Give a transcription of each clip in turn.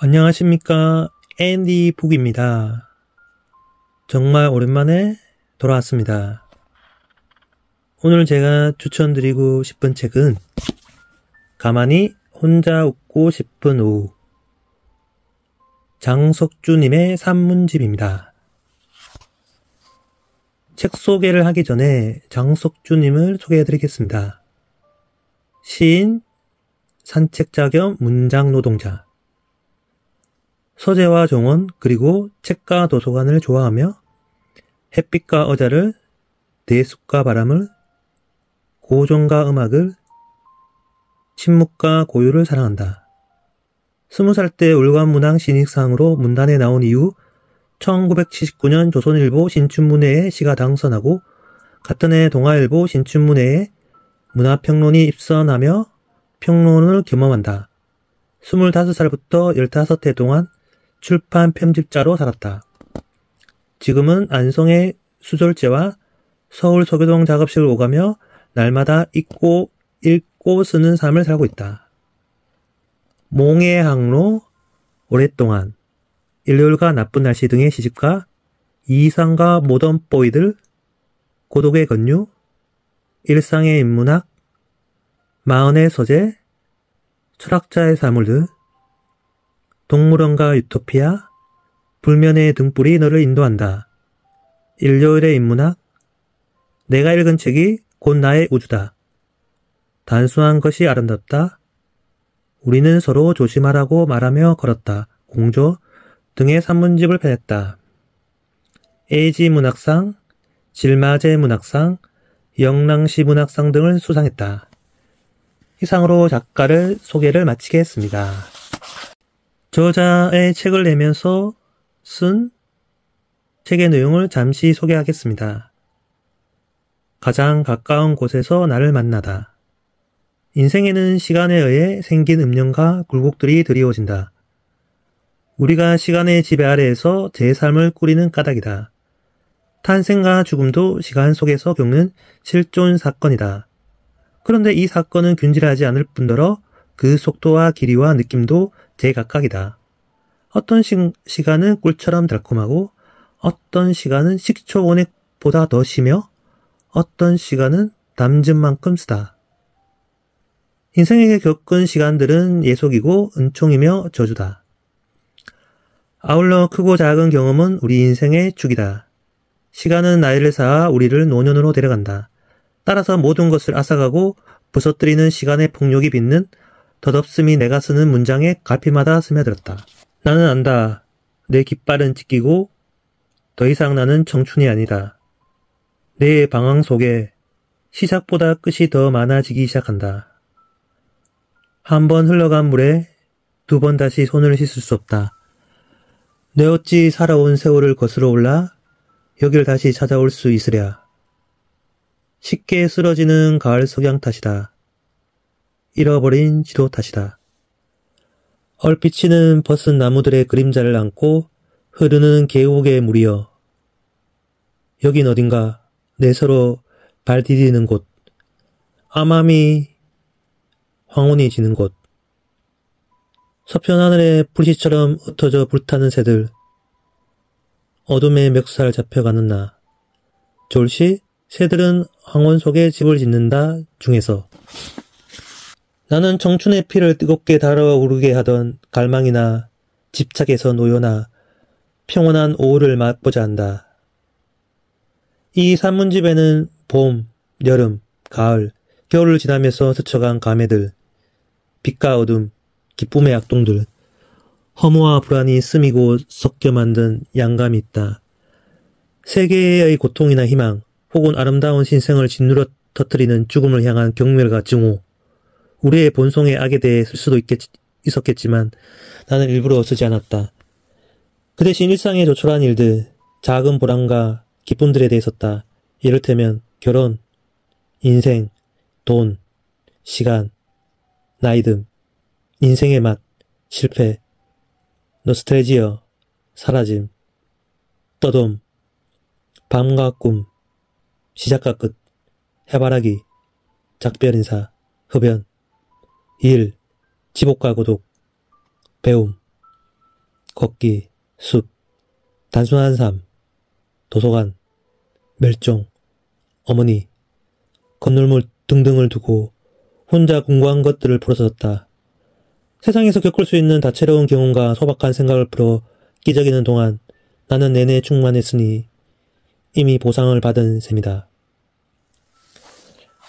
안녕하십니까. 앤디 북입니다. 정말 오랜만에 돌아왔습니다. 오늘 제가 추천드리고 싶은 책은 가만히 혼자 웃고 싶은 오후, 장석주님의 산문집입니다. 책 소개를 하기 전에 장석주님을 소개해드리겠습니다. 시인, 산책자 겸 문장노동자, 서재와 정원 그리고 책과 도서관을 좋아하며 햇빛과 어자를, 대숲과 바람을, 고전과 음악을, 침묵과 고요를 사랑한다. 20살 때 울관문항 신익상으로 문단에 나온 이후 1979년 조선일보 신춘문예에 시가 당선하고 같은 해 동아일보 신춘문예에 문화평론이 입선하며 평론을 겸험한다. 25살부터 15해 동안 출판 편집자로 살았다. 지금은 안성의 수졸제와 서울 서교동 작업실을 오가며 날마다 읽고 쓰는 삶을 살고 있다. 몽의 항로, 오랫동안, 일요일과 나쁜 날씨 등의 시집과 이상과 모던 보이들, 고독의 건류, 일상의 인문학, 마흔의 서재, 철학자의 사물들, 동물원과 유토피아, 불면의 등불이 너를 인도한다. 일요일의 인문학, 내가 읽은 책이 곧 나의 우주다. 단순한 것이 아름답다. 우리는 서로 조심하라고 말하며 걸었다. 공조 등의 산문집을 펴냈다. 에이지 문학상, 질마제 문학상, 영랑시 문학상 등을 수상했다. 이상으로 작가를 소개를 마치겠습니다. 저자의 책을 내면서 쓴 책의 내용을 잠시 소개하겠습니다. 가장 가까운 곳에서 나를 만나다. 인생에는 시간에 의해 생긴 음령과 굴곡들이 드리워진다. 우리가 시간의 지배 아래에서 제 삶을 꾸리는 까닭이다. 탄생과 죽음도 시간 속에서 겪는 실존 사건이다. 그런데 이 사건은 균질하지 않을 뿐더러 그 속도와 길이와 느낌도 제각각이다. 어떤 시간은 꿀처럼 달콤하고 어떤 시간은 식초 원액보다 더 시며 어떤 시간은 담즙 만큼 쓰다. 인생에게 겪은 시간들은 예속이고 은총이며 저주다. 아울러 크고 작은 경험은 우리 인생의 축이다. 시간은 나이를 쌓아 우리를 노년으로 데려간다. 따라서 모든 것을 앗아가고 부서뜨리는 시간의 폭력이 빚는 덧없음이 내가 쓰는 문장에 갈피마다 스며들었다. 나는 안다. 내 깃발은 찢기고 더 이상 나는 청춘이 아니다. 내 방황 속에 시작보다 끝이 더 많아지기 시작한다. 한 번 흘러간 물에 두 번 다시 손을 씻을 수 없다. 내 어찌 살아온 세월을 거스러 올라 여길 다시 찾아올 수 있으랴. 쉽게 쓰러지는 가을 석양 탓이다. 잃어버린 지도 탓이다. 얼피치는 벗은 나무들의 그림자를 안고 흐르는 계곡의 물이여. 여긴 어딘가 내 서로 발 디디는 곳. 암암이 황혼이 지는 곳. 서편 하늘에 불씨처럼 흩어져 불타는 새들. 어둠의 멱살 잡혀가는 나. 졸시 새들은 황혼 속에 집을 짓는다 중에서. 나는 청춘의 피를 뜨겁게 달아오르게 하던 갈망이나 집착에서 놓여나 평온한 오후를 맛보자 한다. 이 산문집에는 봄, 여름, 가을, 겨울을 지나면서 스쳐간 감회들, 빛과 어둠, 기쁨의 악동들, 허무와 불안이 스미고 섞여 만든 양감이 있다. 세계의 고통이나 희망, 혹은 아름다운 신생을 짓누러 터뜨리는 죽음을 향한 경멸과 증오, 우리의 본성의 악에 대해 쓸 수도 있었겠지만 나는 일부러 쓰지 않았다. 그 대신 일상의 조촐한 일들, 작은 보람과 기쁨들에 대해 썼다. 이를테면 결혼, 인생, 돈, 시간, 나이 등, 인생의 맛, 실패, 노스텔지어, 사라짐, 떠돔, 밤과 꿈, 시작과 끝, 해바라기, 작별 인사, 흡연, 일, 지복과 고독, 배움, 걷기, 숲, 단순한 삶, 도서관, 멸종, 어머니, 건널물 등등을 두고 혼자 궁금한 것들을 풀어썼다. 세상에서 겪을 수 있는 다채로운 경험과 소박한 생각을 풀어 끼적이는 동안 나는 내내 충만했으니 이미 보상을 받은 셈이다.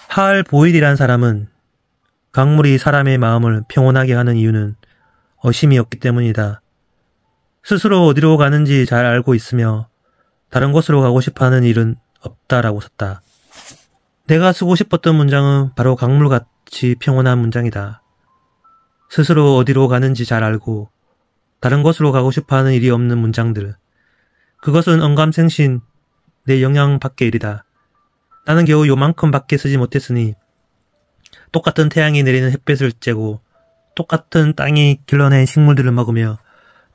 하얼 보일이란 사람은 강물이 사람의 마음을 평온하게 하는 이유는 어심이 없기 때문이다. 스스로 어디로 가는지 잘 알고 있으며 다른 곳으로 가고 싶어하는 일은 없다라고 썼다. 내가 쓰고 싶었던 문장은 바로 강물같이 평온한 문장이다. 스스로 어디로 가는지 잘 알고 다른 곳으로 가고 싶어하는 일이 없는 문장들. 그것은 언감생신 내 영향 밖의 일이다. 나는 겨우 요만큼밖에 쓰지 못했으니 똑같은 태양이 내리는 햇볕을 쬐고 똑같은 땅이 길러낸 식물들을 먹으며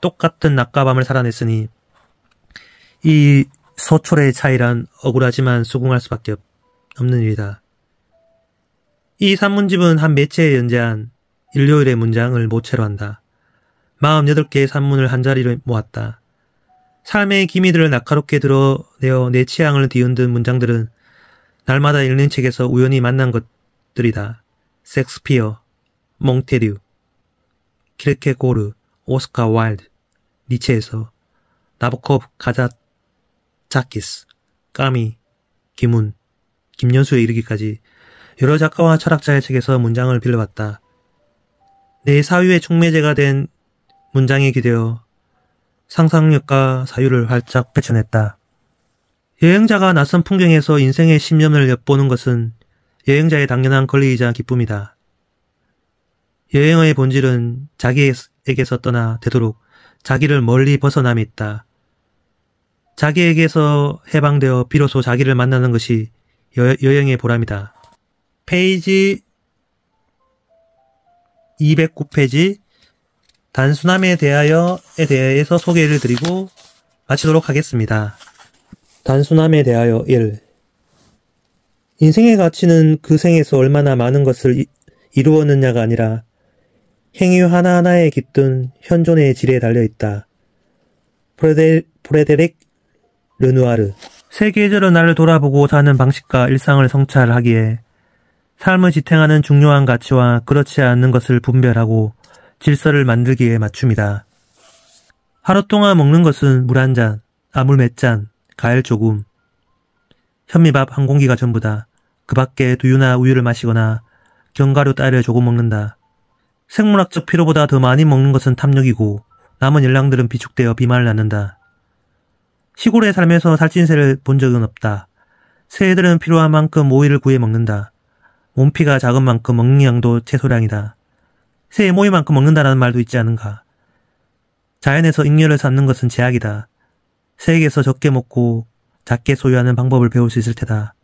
똑같은 낮과 밤을 살아냈으니 이 소촐의 차이란 억울하지만 수긍할 수밖에 없는 일이다. 이 산문집은 한 매체에 연재한 일요일의 문장을 모체로 한다. 48개의 산문을 한자리로 모았다. 삶의 기미들을 날카롭게 드러내어 내 취향을 뒤흔든 문장들은 날마다 읽는 책에서 우연히 만난 것들이다. 섹스피어, 몽테류, 키르케고르, 오스카 와일드, 니체에서 나보코프, 카자차키스, 까미, 김훈, 김연수에 이르기까지 여러 작가와 철학자의 책에서 문장을 빌려봤다. 내 사유의 촉매제가 된 문장에 기대어 상상력과 사유를 활짝 펼쳐냈다. 여행자가 낯선 풍경에서 인생의 신념을 엿보는 것은 여행자의 당연한 권리이자 기쁨이다. 여행의 본질은 자기에게서 떠나 되도록 자기를 멀리 벗어남에 있다. 자기에게서 해방되어 비로소 자기를 만나는 것이 여행의 보람이다. 페이지 209페이지 단순함에 대하여에 대해서 소개를 드리고 마치도록 하겠습니다. 단순함에 대하여 1. 인생의 가치는 그 생에서 얼마나 많은 것을 이루었느냐가 아니라 행위 하나하나에 깃든 현존의 질에 달려있다. 프레데릭 르누아르. 새 계절은 나를 돌아보고 사는 방식과 일상을 성찰하기에 삶을 지탱하는 중요한 가치와 그렇지 않는 것을 분별하고 질서를 만들기에 맞춤이다. 하루 동안 먹는 것은 물 한 잔, 물 몇 잔, 과일 조금, 현미밥 한 공기가 전부다. 그 밖에 두유나 우유를 마시거나 견과류 따위를 조금 먹는다. 생물학적 필요보다 더 많이 먹는 것은 탐욕이고 남은 열량들은 비축되어 비만을 낳는다. 시골에 살면서 살찐새를 본 적은 없다. 새들은 필요한 만큼 모이를 구해 먹는다. 몸피가 작은 만큼 먹는 양도 채소량이다. 새의 모이만큼 먹는다라는 말도 있지 않은가. 자연에서 잉여를 쌓는 것은 제약이다. 새에게서 적게 먹고 작게 소유하는 방법을 배울 수 있을 테다.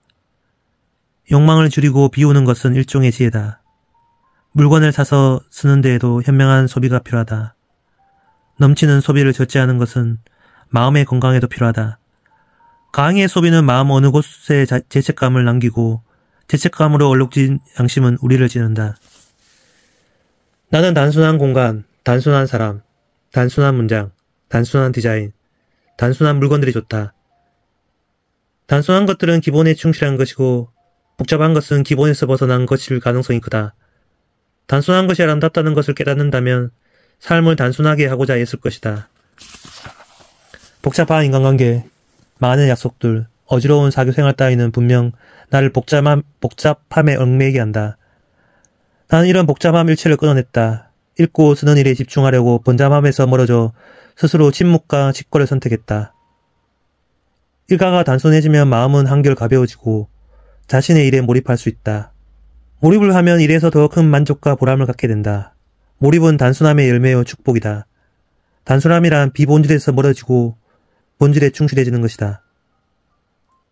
욕망을 줄이고 비우는 것은 일종의 지혜다. 물건을 사서 쓰는 데에도 현명한 소비가 필요하다. 넘치는 소비를 절제하는 것은 마음의 건강에도 필요하다. 강의 소비는 마음 어느 곳에 죄책감을 남기고 죄책감으로 얼룩진 양심은 우리를 찌른다. 나는 단순한 공간, 단순한 사람, 단순한 문장, 단순한 디자인, 단순한 물건들이 좋다. 단순한 것들은 기본에 충실한 것이고 복잡한 것은 기본에서 벗어난 것일 가능성이 크다. 단순한 것이 아름답다는 것을 깨닫는다면 삶을 단순하게 하고자 했을 것이다. 복잡한 인간관계, 많은 약속들, 어지러운 사교생활 따위는 분명 나를 복잡함에 얽매이게 한다. 나는 이런 복잡함 일체를 끊어냈다. 읽고 쓰는 일에 집중하려고 번잡함에서 멀어져 스스로 침묵과 직거를 선택했다. 일가가 단순해지면 마음은 한결 가벼워지고 자신의 일에 몰입할 수 있다. 몰입을 하면 일에서 더 큰 만족과 보람을 갖게 된다. 몰입은 단순함의 열매요 축복이다. 단순함이란 비본질에서 멀어지고 본질에 충실해지는 것이다.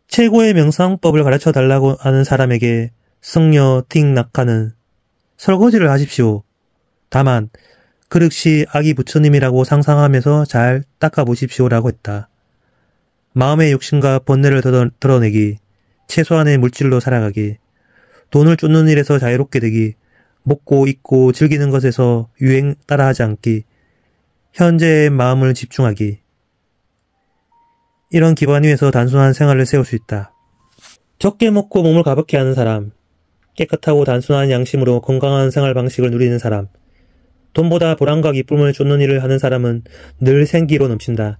최고의 명상법을 가르쳐 달라고 하는 사람에게 승려 틱낙하는 설거지를 하십시오. 다만 그릇이 아기 부처님이라고 상상하면서 잘 닦아보십시오라고 했다. 마음의 욕심과 번뇌를 드러내기, 최소한의 물질로 살아가기, 돈을 쫓는 일에서 자유롭게 되기, 먹고 입고 즐기는 것에서 유행 따라하지 않기, 현재의 마음을 집중하기. 이런 기반 위에서 단순한 생활을 세울 수 있다. 적게 먹고 몸을 가볍게 하는 사람, 깨끗하고 단순한 양심으로 건강한 생활 방식을 누리는 사람, 돈보다 보람과 기쁨을 쫓는 일을 하는 사람은 늘 생기로 넘친다.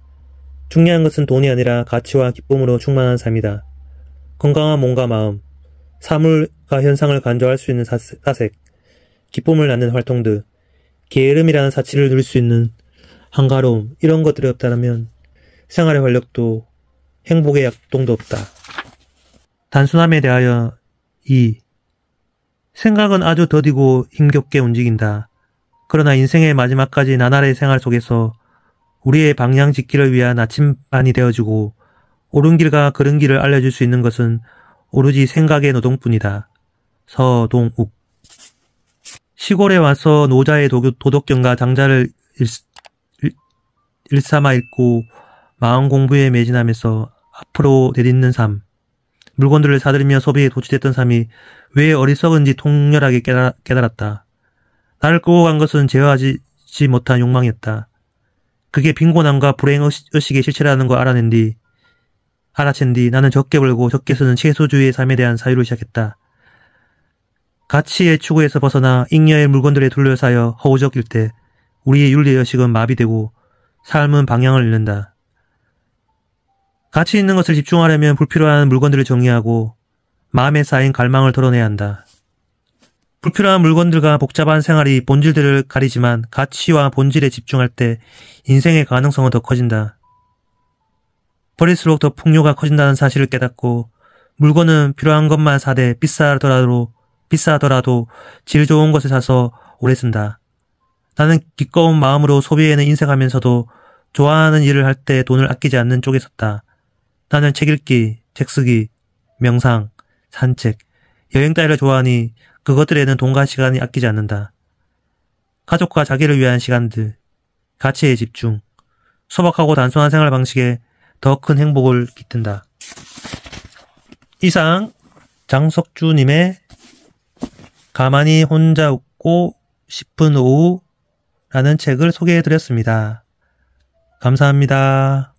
중요한 것은 돈이 아니라 가치와 기쁨으로 충만한 삶이다. 건강한 몸과 마음, 사물과 현상을 간조할 수 있는 사색, 기쁨을 낳는 활동들, 게으름이라는 사치를 누릴 수 있는 한가로움, 이런 것들이 없다면 생활의 활력도 행복의 약동도 없다. 단순함에 대하여 2. 생각은 아주 더디고 힘겹게 움직인다. 그러나 인생의 마지막까지 나날의 생활 속에서 우리의 방향 짓기를 위한 나침반이 되어주고 옳은 길과 그른 길을 알려줄 수 있는 것은 오로지 생각의 노동뿐이다. 서동욱. 시골에 와서 노자의 도덕경과 장자를 일삼아 읽고 마음 공부에 매진하면서 앞으로 내딛는 삶. 물건들을 사들이며 소비에 도취됐던 삶이 왜 어리석은지 통렬하게 깨달았다. 나를 끌고 간 것은 제어하지 못한 욕망이었다. 그게 빈곤함과 불행의식의 실체라는 걸 알아챈 뒤 나는 적게 벌고 적게 쓰는 채소주의의 삶에 대한 사유를 시작했다. 가치의 추구에서 벗어나 잉여의 물건들에 둘러싸여 허우적일 때 우리의 윤리의식은 마비되고 삶은 방향을 잃는다. 가치 있는 것을 집중하려면 불필요한 물건들을 정리하고 마음에 쌓인 갈망을 털어내야 한다. 불필요한 물건들과 복잡한 생활이 본질들을 가리지만 가치와 본질에 집중할 때 인생의 가능성은 더 커진다. 버릴수록 더 풍요가 커진다는 사실을 깨닫고 물건은 필요한 것만 사되 비싸더라도 질 좋은 것을 사서 오래 쓴다. 나는 기꺼운 마음으로 소비에는 인색하면서도 좋아하는 일을 할 때 돈을 아끼지 않는 쪽에 섰다. 나는 책 읽기, 책 쓰기, 명상, 산책, 여행 따위를 좋아하니 그것들에는 돈과 시간이 아끼지 않는다. 가족과 자기를 위한 시간들, 가치에 집중, 소박하고 단순한 생활 방식에 더 큰 행복을 깃든다. 이상 장석주님의 가만히 혼자 웃고 싶은 오후라는 책을 소개해드렸습니다. 감사합니다.